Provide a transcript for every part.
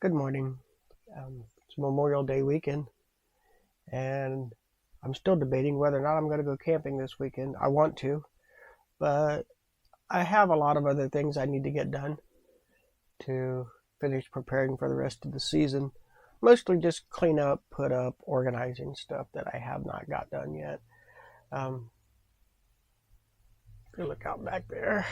Good morning. It's Memorial Day weekend, and I'm still debating whether or not I'm going to go camping this weekend. I want to, but I have a lot of other things I need to get done to finish preparing for the rest of the season. Mostly just clean up, put up, organizing stuff that I have not got done yet. If you look out back there,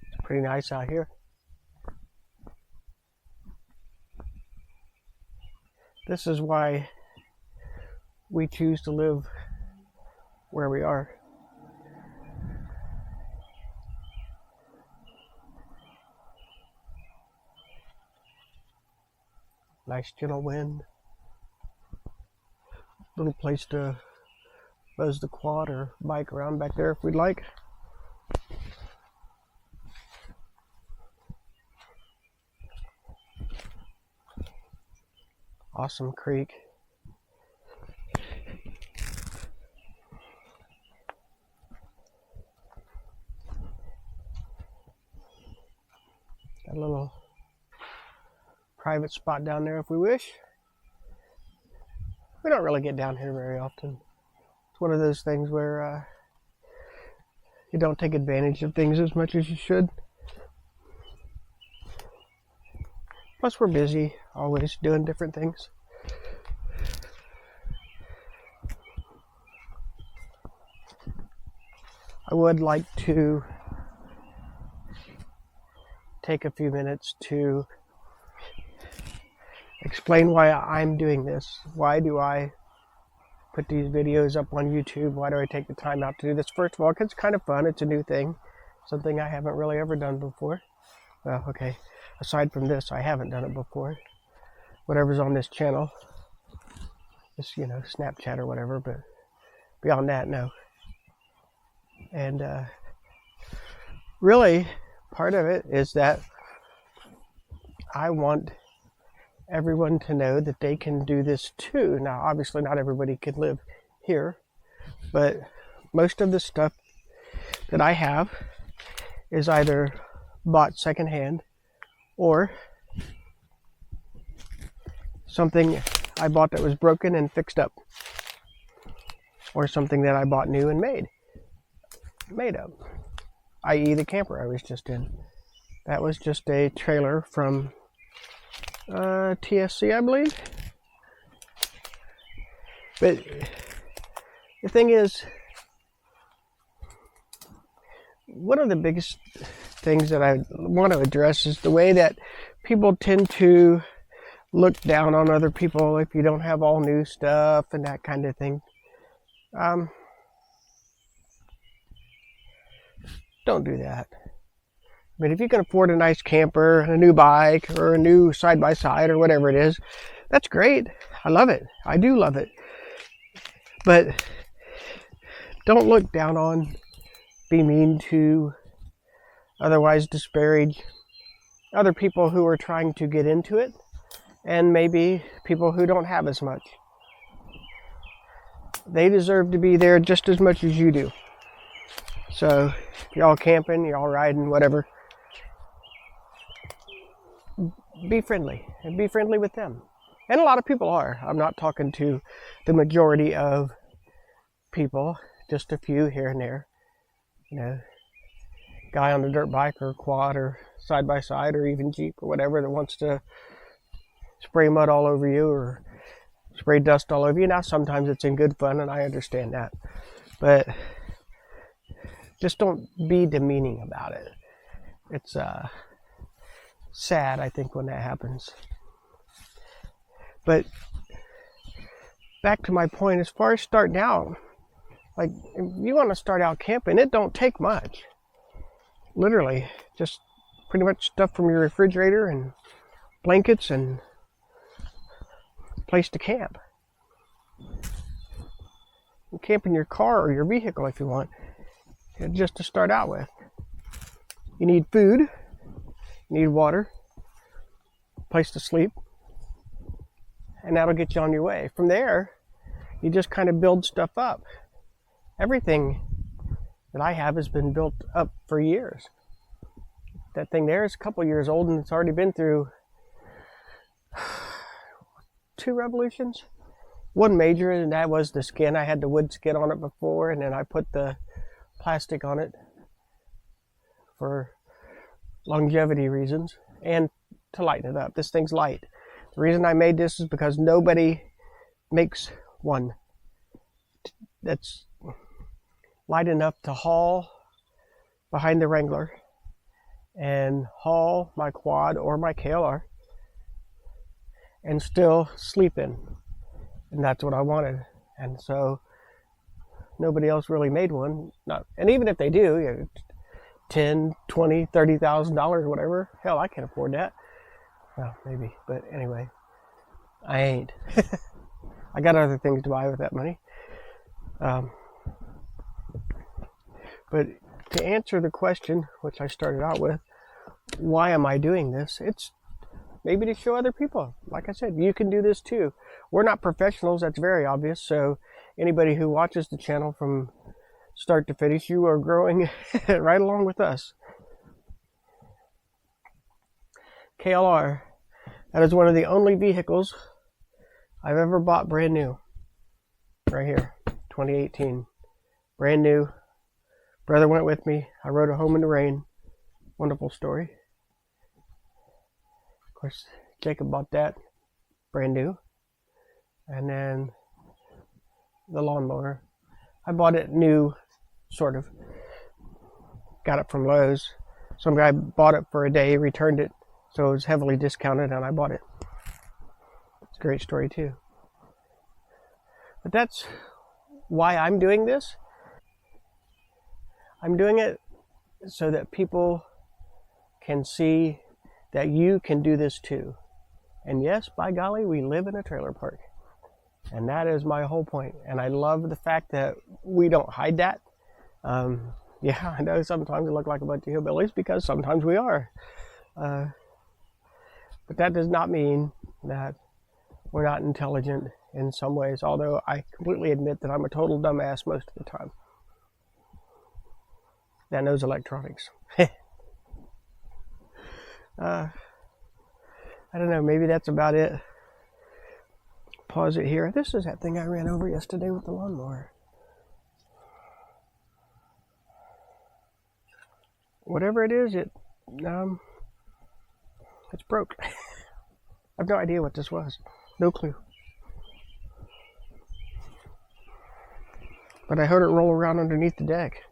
it's pretty nice out here. This is why we choose to live where we are. Nice gentle wind. Little place to buzz the quad or bike around back there if we'd like. Awesome creek. Got a little private spot down there if we wish. We don't really get down here very often. It's one of those things where you don't take advantage of things as much as you should. Plus we're busy, always doing different things. I would like to take a few minutes to explain why I'm doing this. Why do I put these videos up on YouTube? Why do I take the time out to do this? First of all, because it's kind of fun. It's a new thing. Something I haven't really ever done before. Well, okay. Aside from this, I haven't done it before. Whatever's on this channel. Just, Snapchat or whatever. But beyond that, no. And really, part of it is that I want everyone to know that they can do this too. Now, obviously not everybody can live here, but most of the stuff that I have is either bought secondhand or something I bought that was broken and fixed up, or something that I bought new and made up, i.e. the camper I was just in. That was just a trailer from TSC, I believe. But the thing is, one of the biggest things that I want to address is the way that people tend to look down on other people if you don't have all new stuff and that kind of thing. Don't do that. I mean, if you can afford a nice camper, a new bike, or a new side-by-side, or whatever it is, that's great. I love it. I do love it. But don't look down on, be mean to, otherwise disparage other people who are trying to get into it, and maybe people who don't have as much. They deserve to be there just as much as you do. So, if y'all camping, y'all riding, whatever, be friendly, and be friendly with them. And a lot of people are. I'm not talking to the majority of people, just a few here and there. Guy on a dirt bike or quad or side by side or even Jeep or whatever that wants to spray mud all over you or spray dust all over you. Now, sometimes it's in good fun, and I understand that. But just don't be demeaning about it. It's sad, I think, when that happens. But back to my point, as far as starting out, like, if you want to start out camping, it don't take much. Literally, just pretty much stuff from your refrigerator and blankets and place to camp. You camp in your car or your vehicle if you want, just to start out with. You need food, you need water, place to sleep, and that'll get you on your way. From there, you just kind of build stuff up. Everything that I have has been built up for years. That thing there is a couple years old, and it's already been through 2 revolutions. One major, and that was the skin. I had the wood skin on it before, and then I put the plastic on it for longevity reasons and to lighten it up. This thing's light. The reason I made this is because nobody makes one that's light enough to haul behind the Wrangler and haul my quad or my KLR and still sleep in. And that's what I wanted. And so nobody else really made one. And even if they do, you know, $10,000, $20,000, $30,000, whatever. Hell, I can't afford that. Well, maybe, but anyway, I ain't. I got other things to buy with that money. But to answer the question, which I started out with, why am I doing this? It's maybe to show other people. Like I said, you can do this too. We're not professionals, that's very obvious. So anybody who watches the channel from start to finish, you are growing right along with us. KLR, that is one of the only vehicles I've ever bought brand new. Right here, 2018. Brand new. Brother went with me. I rode it home in the rain. Wonderful story. Of course, Jacob bought that brand new. And then the lawnmower. I bought it new, sort of. Got it from Lowe's. Some guy bought it for a day, returned it, so it was heavily discounted, and I bought it. It's a great story, too. But that's why I'm doing this. I'm doing it so that people can see that you can do this too. And yes, by golly, we live in a trailer park. And that is my whole point. And I love the fact that we don't hide that. Yeah, I know sometimes we look like a bunch of hillbillies because sometimes we are. But that does not mean that we're not intelligent in some ways, although I completely admit that I'm a total dumbass most of the time. That knows electronics. I don't know, maybe that's about it. Pause it here. This is that thing I ran over yesterday with the lawnmower. Whatever it is, it's broke. I have no idea what this was. No clue. But I heard it roll around underneath the deck.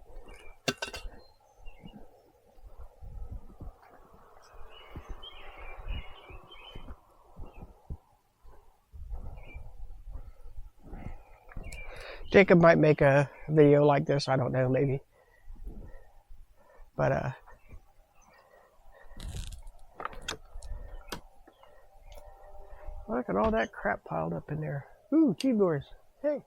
Jacob might make a video like this. I don't know, maybe. But, look at all that crap piled up in there. Ooh, keyboards. Hey.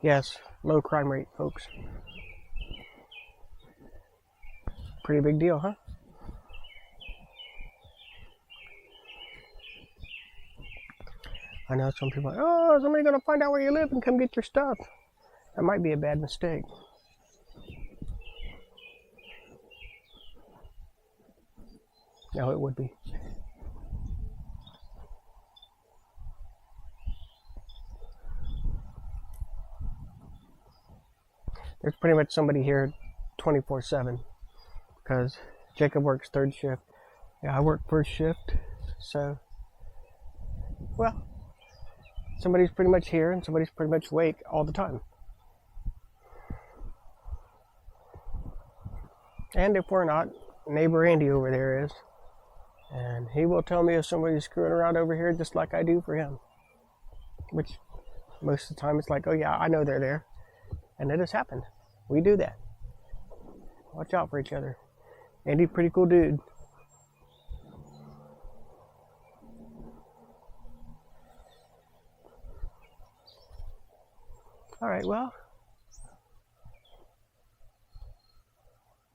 Yes, low crime rate, folks. Pretty big deal, huh? I know some people are like, oh, somebody's going to find out where you live and come get your stuff. That might be a bad mistake. No, it would be. There's pretty much somebody here 24/7 because Jacob works third shift. Yeah, I work first shift. So, well, somebody's pretty much here and somebody's pretty much awake all the time. And if we're not, neighbor Andy over there is. And he will tell me if somebody's screwing around over here just like I do for him. Which most of the time it's like, oh yeah, I know they're there. And it has happened. We do that. Watch out for each other. Andy's a pretty cool dude. All right, well,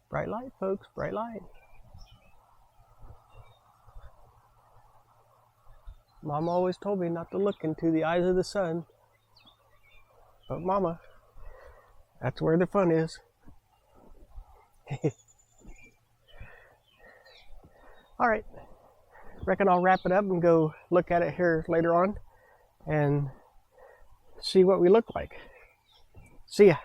bright light, folks, bright light. Mama always told me not to look into the eyes of the sun. But Mama, that's where the fun is. All right, reckon I'll wrap it up and go look at it here later on and see what we look like. See ya.